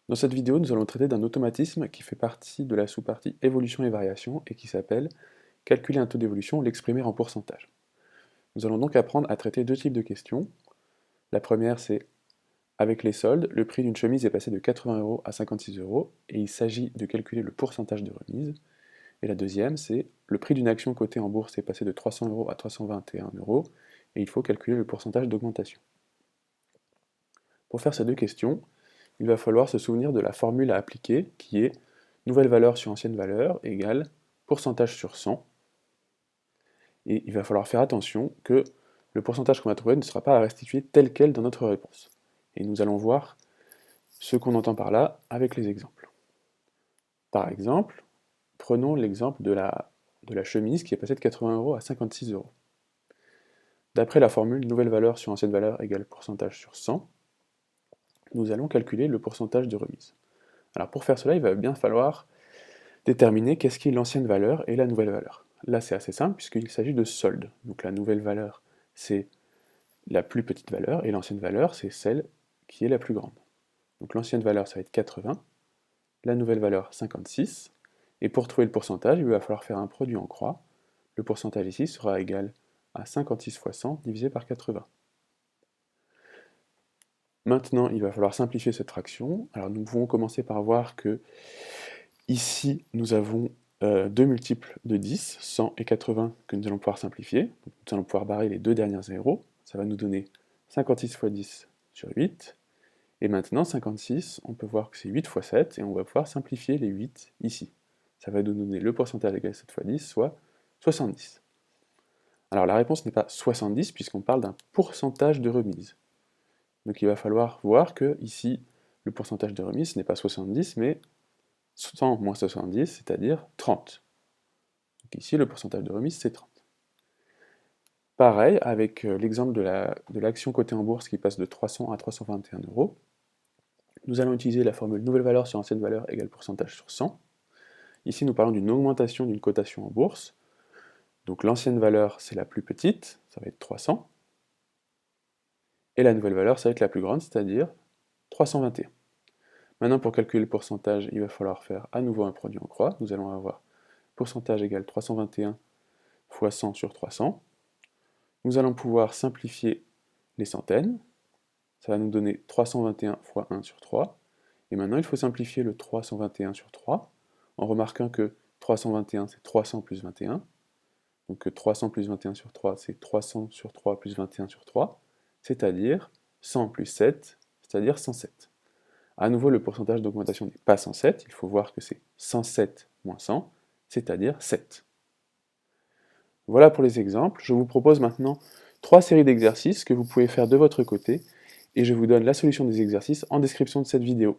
Dans cette vidéo, nous allons traiter d'un automatisme qui fait partie de la sous-partie évolution et variation et qui s'appelle calculer un taux d'évolution, l'exprimer en pourcentage. Nous allons donc apprendre à traiter deux types de questions. La première, c'est avec les soldes, le prix d'une chemise est passé de 80 € à 56 € et il s'agit de calculer le pourcentage de remise. Et la deuxième, c'est le prix d'une action cotée en bourse est passé de 300 € à 321 € et il faut calculer le pourcentage d'augmentation. Pour faire ces deux questions, il va falloir se souvenir de la formule à appliquer qui est nouvelle valeur sur ancienne valeur égale pourcentage sur 100. Et il va falloir faire attention que le pourcentage qu'on va trouver ne sera pas à restituer tel quel dans notre réponse. Et nous allons voir ce qu'on entend par là avec les exemples. Par exemple, prenons l'exemple de la chemise qui est passée de 80 € à 56 €. D'après la formule nouvelle valeur sur ancienne valeur égale pourcentage sur 100, nous allons calculer le pourcentage de remise. Alors pour faire cela, il va bien falloir déterminer qu'est-ce qui est l'ancienne valeur et la nouvelle valeur. Là, c'est assez simple puisqu'il s'agit de solde. Donc la nouvelle valeur, c'est la plus petite valeur, et l'ancienne valeur, c'est celle qui est la plus grande. Donc l'ancienne valeur, ça va être 80, la nouvelle valeur, 56, et pour trouver le pourcentage, il va falloir faire un produit en croix. Le pourcentage ici sera égal à 56 fois 100 divisé par 80. Maintenant, il va falloir simplifier cette fraction. Alors nous pouvons commencer par voir que ici, nous avons deux multiples de 10, 100 et 80, que nous allons pouvoir simplifier. Donc, nous allons pouvoir barrer les deux dernières zéros. Ça va nous donner 56 fois 10 sur 8. Et maintenant, 56, on peut voir que c'est 8 fois 7, et on va pouvoir simplifier les 8 ici. Ça va nous donner le pourcentage égal à 7 fois 10, soit 70. Alors la réponse n'est pas 70, puisqu'on parle d'un pourcentage de remise. Donc il va falloir voir que ici, le pourcentage de remise, ce n'est pas 70, mais 100 moins 70, c'est-à-dire 30. Donc ici, le pourcentage de remise, c'est 30. Pareil, avec l'exemple de l'action cotée en bourse qui passe de 300 à 321 €, nous allons utiliser la formule nouvelle valeur sur ancienne valeur égale pourcentage sur 100. Ici, nous parlons d'une augmentation d'une cotation en bourse. Donc l'ancienne valeur, c'est la plus petite, ça va être 300. Et la nouvelle valeur, ça va être la plus grande, c'est-à-dire 321. Maintenant, pour calculer le pourcentage, il va falloir faire à nouveau un produit en croix. Nous allons avoir pourcentage égale 321 fois 100 sur 300. Nous allons pouvoir simplifier les centaines. Ça va nous donner 321 fois 1 sur 3. Et maintenant, il faut simplifier le 321 sur 3, en remarquant que 321, c'est 300 plus 21. Donc 300 plus 21 sur 3, c'est 300 sur 3 plus 21 sur 3, c'est-à-dire 100 plus 7, c'est-à-dire 107. À nouveau, le pourcentage d'augmentation n'est pas 107, il faut voir que c'est 107 moins 100, c'est-à-dire 7. Voilà pour les exemples. Je vous propose maintenant 3 séries d'exercices que vous pouvez faire de votre côté, et je vous donne la solution des exercices en description de cette vidéo.